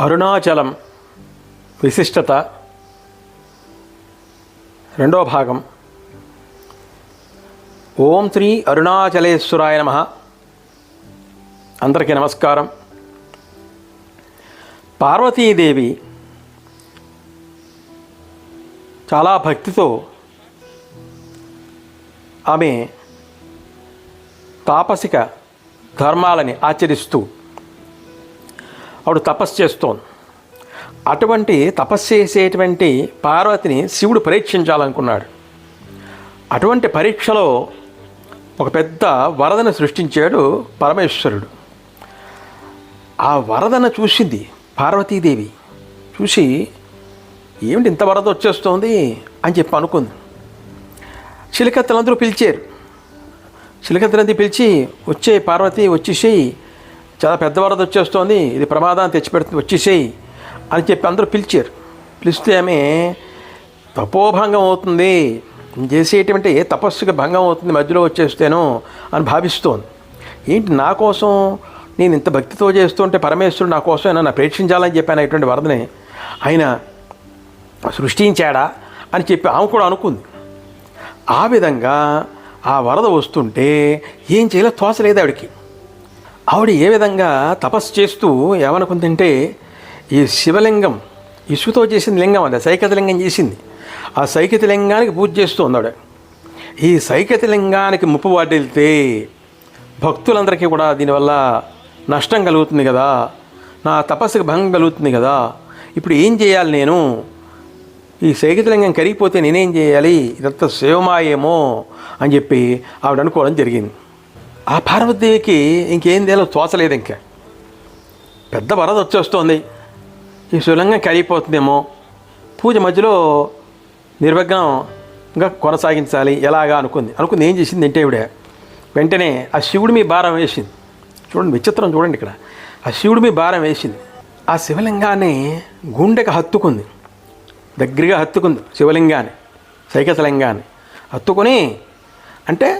అరుణాచలం విశిష్టత రెండవ భాగం. ఓం శ్రీ అరుణాచలేశ్వరాయ నమః. అందరికీ నమస్కారం. పార్వతీదేవి చాలా భక్తితో ఆమె తాపసిక ధర్మాలని ఆచరిస్తూ ఆవిడ తపస్సు చేస్తోంది. అటువంటి తపస్సు చేసేటువంటి పార్వతిని శివుడు పరీక్షించాలనుకున్నాడు. అటువంటి పరీక్షలో ఒక పెద్ద వరదను సృష్టించాడు పరమేశ్వరుడు. ఆ వరదను చూసింది పార్వతీదేవి. చూసి ఏమిటి ఇంత వరద వచ్చేస్తోంది అని చెప్పి అనుకుంది. చిలకత్తలందరూ పిలిచారు. చిలకత్తలందరూ పిలిచి, వచ్చే పార్వతి వచ్చేసేయి, చాలా పెద్ద వరద వచ్చేస్తోంది, ఇది ప్రమాదాన్ని తెచ్చిపెడుతుంది, వచ్చేసేయి అని చెప్పి అందరూ పిలిచారు. పిలిస్తే ఆమె తపోభంగం అవుతుంది, చేసేటువంటి తపస్సుకి భంగం అవుతుంది మధ్యలో వచ్చేస్తేనో అని భావిస్తోంది. ఏంటి నా కోసం నేను ఇంత భక్తితో చేస్తుంటే పరమేశ్వరుడు నా కోసం నన్ను ప్రేక్షించాలని చెప్పాను ఇటువంటి వరదని ఆయన సృష్టించాడా అని చెప్పి ఆమె కూడా అనుకుంది. ఆ విధంగా ఆ వరద వస్తుంటే ఏం చేయాలో తోచలేదు ఆవిడికి. ఆవిడ ఏ విధంగా తపస్సు చేస్తూ ఏమనుకుందంటే, ఈ శివలింగం ఇసుతో చేసిన లింగం, అది సైకత లింగం చేసింది. ఆ సైకత లింగానికి పూజ చేస్తుంది ఆవిడ. ఈ సైకత లింగానికి ముప్పు వాటిల్తే భక్తులందరికీ కూడా దీనివల్ల నష్టం కలుగుతుంది కదా, నా తపస్సుకి భంగం కలుగుతుంది కదా, ఇప్పుడు ఏం చేయాలి నేను, ఈ సైకతలింగం కరిగిపోతే నేనేం చేయాలి, ఇదంతా శివమాయేమో అని చెప్పి ఆవిడ అనుకోవడం జరిగింది. ఆ పార్వతీదేవికి ఇంకేం చేయాలో తోచలేదు. ఇంకా పెద్ద వరద వచ్చేస్తోంది, ఈ శివలింగం కరిగిపోతుందేమో, పూజ మధ్యలో నిర్విఘ్నంగా కొనసాగించాలి ఎలాగా అనుకుంది. ఏం చేసింది అంటే ఆవిడ వెంటనే ఆ శివుడి మీ భారం వేసింది. చూడండి విచిత్రం, చూడండి ఇక్కడ ఆ శివుడి మీ భారం వేసింది. ఆ శివలింగాన్ని గుండెకి హత్తుకుంది, దగ్గరగా హత్తుకుంది శివలింగాన్ని, సైకతలింగాన్ని హత్తుకొని, అంటే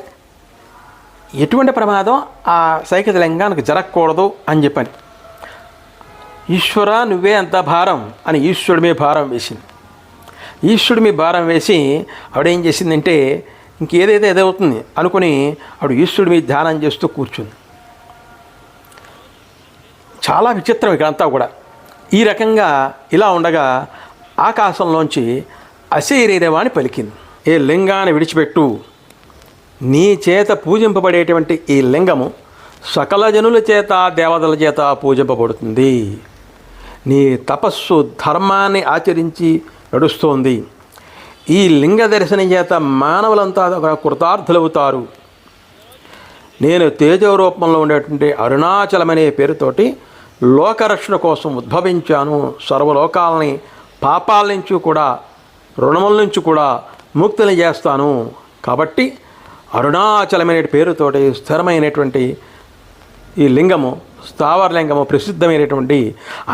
ఎటువంటి ప్రమాదం ఆ సైకతలింగానికి జరగకూడదు అని చెప్పని, ఈశ్వర నువ్వే అంత భారం అని ఈశ్వరుడి మీద భారం వేసింది. ఈశ్వరుడి మీద భారం వేసి ఆవిడేం చేసిందంటే, ఇంకేదైతే ఏదవుతుంది అనుకుని ఆవిడ ఈశ్వరుడి మీద ధ్యానం చేస్తూ కూర్చుంది. చాలా విచిత్రం ఇక్కడంతా కూడా. ఈ రకంగా ఇలా ఉండగా ఆకాశంలోంచి అశరీరవాణి పలికింది, ఏ లింగాన్ని విడిచిపెట్టు, నీ చేత పూజింపబడేటువంటి ఈ లింగము సకల జనుల చేత దేవతల చేత పూజింపబడుతుంది. నీ తపస్సు ధర్మాన్ని ఆచరించి నడుస్తోంది. ఈ లింగ దర్శనం చేత మానవులంతా కృతార్థులవుతారు. నేను తేజో రూపంలో ఉండేటువంటి అరుణాచలమనే పేరుతోటి లోకరక్షణ కోసం ఉద్భవించాను. సర్వలోకాలని పాపాల నుంచి కూడా రుణముల నుంచి కూడా ముక్తులు చేస్తాను. కాబట్టి అరుణాచలమైన పేరుతోటి స్థిరమైనటువంటి ఈ లింగము, స్థావరలింగము, ప్రసిద్ధమైనటువంటి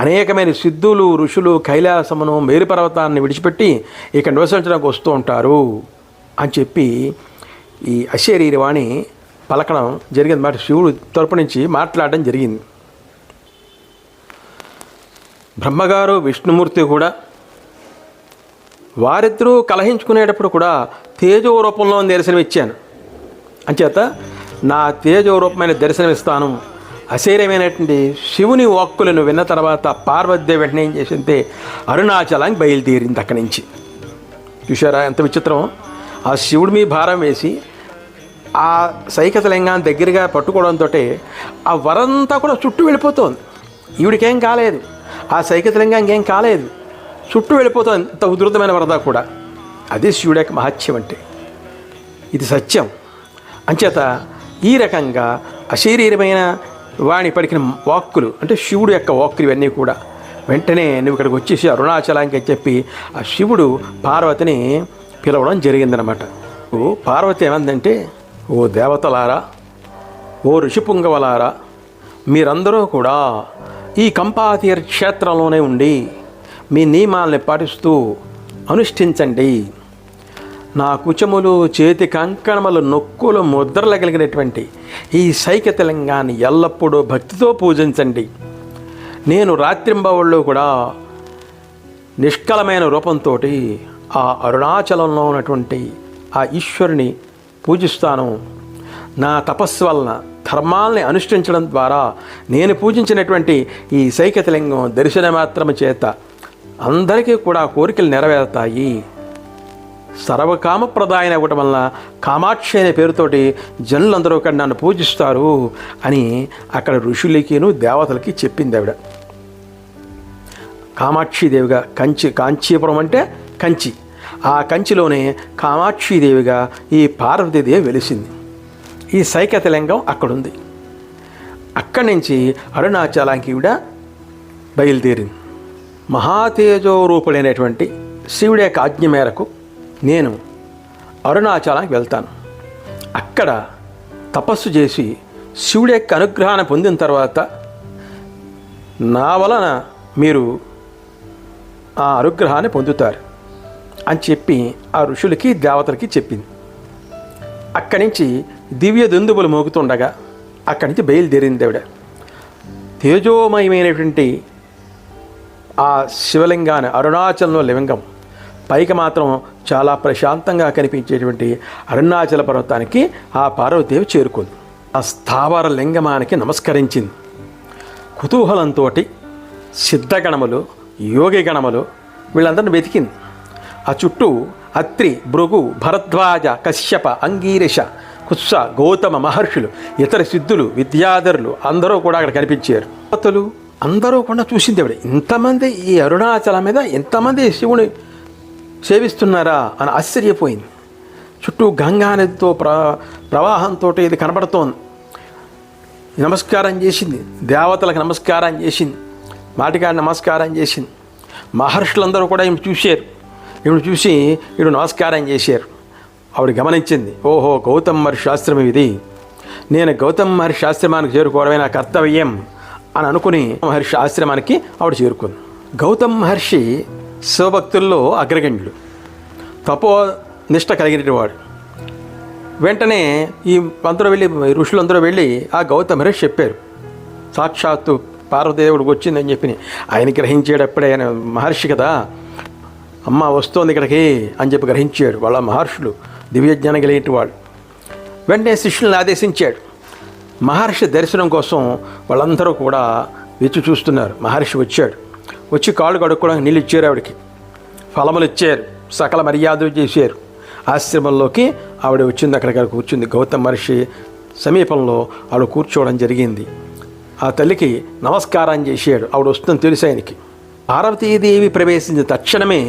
అనేకమైన సిద్ధులు, ఋషులు కైలాసమును, మేరుపర్వతాన్ని విడిచిపెట్టి ఇక్కడ నివసించడానికి వస్తూ ఉంటారు అని చెప్పి ఈ అశరీరవాణి పలకడం జరిగింది. మాట శివుడు తరపు నుంచి మాట్లాడడం జరిగింది. బ్రహ్మగారు విష్ణుమూర్తి కూడా వారిద్దరూ కలహించుకునేటప్పుడు కూడా తేజో రూపంలో దర్శనమిచ్చాను, అంచేత నా తేజో రూపమైన దర్శనమిస్తాను. అశరీరమైనటువంటి శివుని వాక్కులను విన్న తర్వాత పార్వతీదేవి వెంటనే ఏం చేసిందే, అరుణాచలానికి బయలుదేరింది అక్కడి నుంచి. చూశారా ఎంత విచిత్రం. ఆ శివుడి మీద భారం వేసి ఆ సైకతలింగాన్ని దగ్గరగా పట్టుకోవడంతో ఆ వరంతా కూడా చుట్టూ వెళ్ళిపోతుంది. ఈవిడికేం కాలేదు, ఆ సైకతలింగానికి ఏం కాలేదు, చుట్టూ వెళ్ళిపోతుంది. ఇంత ఉధృతమైన వరద కూడా. అదే శివుడి యొక్క మహత్యం అంటే, ఇది సత్యం. అంచేత ఈ రకంగా అశరీరమైన వాణి పలికిన వాక్కులు అంటే శివుడు యొక్క వాక్కులు ఇవన్నీ కూడా వెంటనే నువ్వు ఇక్కడికి వచ్చేసి అరుణాచలానికి అని చెప్పి ఆ శివుడు పార్వతిని పిలవడం జరిగిందనమాట. పార్వతి ఏమందంటే, ఓ దేవతలారా, ఓ ఋషిపుంగవలారా, మీరందరూ కూడా ఈ కంపాతీర క్షేత్రంలోనే ఉండి మీ నియమాల్ని పాటిస్తూ అనుష్ఠించండి. నా కుచములు, చేతి కంకణములు, నొక్కులు, ముద్రలు కలిగినటువంటి ఈ సైకతలింగాన్ని ఎల్లప్పుడూ భక్తితో పూజించండి. నేను రాత్రింబవళ్ళు కూడా నిష్కలమైన రూపంతో ఆ అరుణాచలంలో ఉన్నటువంటి ఆ ఈశ్వరుని పూజిస్తాను. నా తపస్సు వలన ధర్మాల్ని అనుష్ఠించడం ద్వారా నేను పూజించినటువంటి ఈ సైకతలింగం దర్శన మాత్రము చేత అందరికీ కూడా కోరికలు నెరవేరుతాయి. సర్వకామప్రదాయన అవ్వటం వలన కామాక్షి అనే పేరుతోటి జనులందరూ కూడా నన్ను పూజిస్తారు అని అక్కడ ఋషులకిను దేవతలకి చెప్పింది ఆవిడ. కామాక్షిదేవిగా కాంచీపురం అంటే కంచి, ఆ కంచిలోనే కామాక్షిదేవిగా ఈ పార్వతీదేవి వెలిసింది. ఈ సైకతలింగం అక్కడుంది. అక్కడి నుంచి అరుణాచలానికి ఈవిడ బయలుదేరింది. మహాతేజోరూపుడైనటువంటి శివుడి యొక్క ఆజ్ఞ మేరకు నేను అరుణాచలానికి వెళ్తాను. అక్కడ తపస్సు చేసి శివుడి యొక్క అనుగ్రహాన్ని పొందిన తర్వాత నా వలన మీరు ఆ అనుగ్రహాన్ని పొందుతారు అని చెప్పి ఆ ఋషులకి దేవతలకి చెప్పింది. అక్కడి నుంచి దివ్య దుందుబులు మోగుతుండగా అక్కడి నుంచి బయలుదేరింది ఆవిడ. తేజోమయమైనటువంటి ఆ శివలింగాన్ని, అరుణాచలంలో లింగం పైకి మాత్రం చాలా ప్రశాంతంగా కనిపించేటువంటి అరుణాచల పర్వతానికి ఆ పార్వతీదేవి చేరుకుంది. ఆ స్థావర లింగమానికి నమస్కరించింది. కుతూహలంతో సిద్ధగణములు, యోగి గణములు వీళ్ళందరిని వెతికింది. ఆ చుట్టూ అత్రి, భృగు, భరద్వాజ, కశ్యప, అంగీరష, కుత్స, గౌతమ మహర్షులు, ఇతర సిద్ధులు, విద్యాధరులు అందరూ కూడా అక్కడ కనిపించారు. దేవతలు అందరూ కూడా చూసింది ఆవిడ. ఇంతమంది ఈ అరుణాచలం మీద ఎంతమంది శివుని సేవిస్తున్నారా అని ఆశ్చర్యపోయింది. చుట్టూ గంగా నదితో ప్రవాహంతో ఇది కనబడుతోంది. నమస్కారం చేసింది, దేవతలకు నమస్కారం చేసింది, మాటిగా నమస్కారం చేసింది. మహర్షులందరూ కూడా ఈమె చూశారు. ఈమెను చూసి ఈడు నమస్కారం చేశారు. ఆవిడ గమనించింది, ఓహో గౌతమ్ మహర్షి ఆశ్రమం ఇది, నేను గౌతమ్ మహర్షి ఆశ్రమానికి చేరుకోవడమే నా కర్తవ్యం అని అనుకుని మహర్షి ఆశ్రమానికి ఆవిడ చేరుకుంది. గౌతమ్ మహర్షి శివభక్తుల్లో అగ్రగణ్యుడు, తపో నిష్ట కలిగినవాడు. వెంటనే ఈ అందరూ వెళ్ళి, ఋషులందరూ వెళ్ళి ఆ గౌతమ్ మహర్షి చెప్పారు, సాక్షాత్తు పార్వతీదేవుడికి వచ్చిందని చెప్పి. ఆయన గ్రహించేటప్పుడే ఆయన మహర్షి కదా, అమ్మ వస్తోంది ఇక్కడికి అని చెప్పి గ్రహించాడు. వాళ్ళ మహర్షులు దివ్యజ్ఞానం కలిగిన వాళ్ళు. వెంటనే శిష్యులను ఆదేశించాడు. మహర్షి దర్శనం కోసం వాళ్ళందరూ కూడా వెచ్చి చూస్తున్నారు. మహర్షి వచ్చాడు. వచ్చి కాళ్ళు కడుక్కోవడానికి నీళ్ళు ఇచ్చారు, ఆవిడకి ఫలములు ఇచ్చారు, సకల మర్యాదలు చేశారు. ఆశ్రమంలోకి ఆవిడ వచ్చింది. అక్కడికి కూర్చుంది. గౌతమ్ మహర్షి సమీపంలో ఆవిడ కూర్చోవడం జరిగింది. ఆ తల్లికి నమస్కారం చేశాడు. ఆవిడ వస్తుందని తెలుసు ఆయనకి. పార్వతీదేవి ప్రవేశించిన తక్షణమే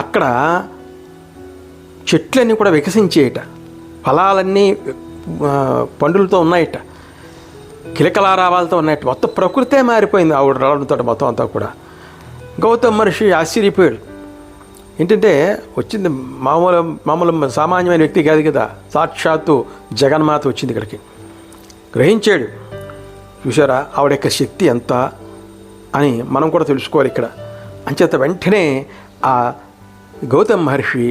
అక్కడ చెట్లన్నీ కూడా వికసించేయట, ఫలాలన్నీ పండులతో ఉన్నాయట, కిలకలారావాలతో ఉన్నాయట. మొత్తం ప్రకృతే మారిపోయింది ఆవిడ రావడంతో మొత్తం అంతా కూడా. గౌతమ్ మహర్షి ఆశ్చర్యపోయాడు. ఏంటంటే వచ్చింది మామూలు సామాన్యమైన వ్యక్తి కాదు కదా, సాక్షాత్తు జగన్మాత వచ్చింది ఇక్కడికి. గ్రహించాడు. చూసారా ఆవిడ యొక్క శక్తి ఎంత అని మనం కూడా తెలుసుకోవాలి ఇక్కడ. అంచేత వెంటనే ఆ గౌతమ్ మహర్షి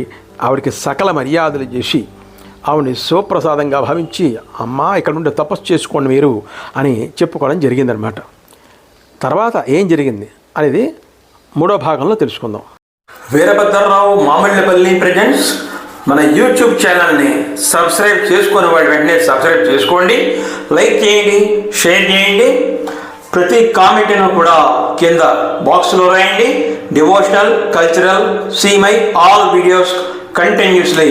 ఆవిడకి సకల మర్యాదలు చేసి ఆవిడని శివప్రసాదంగా భావించి, అమ్మా ఇక్కడ నుండి తపస్సు చేసుకోండి మీరు అని చెప్పుకోవడం జరిగిందనమాట. తర్వాత ఏం జరిగింది అనేది మూడో భాగంలో తెలుసుకుందాం. వీరభద్రరావు మామిళ్ళపల్లి ప్రెజెంట్స్ మన యూట్యూబ్ ఛానల్ని సబ్స్క్రైబ్ చేసుకునే వాళ్ళు వెంటనే సబ్స్క్రైబ్ చేసుకోండి, లైక్ చేయండి, షేర్ చేయండి. ప్రతి కామెంట్ను కూడా కింద బాక్స్లో రాయండి. Devotional, cultural, see my all videos continuously.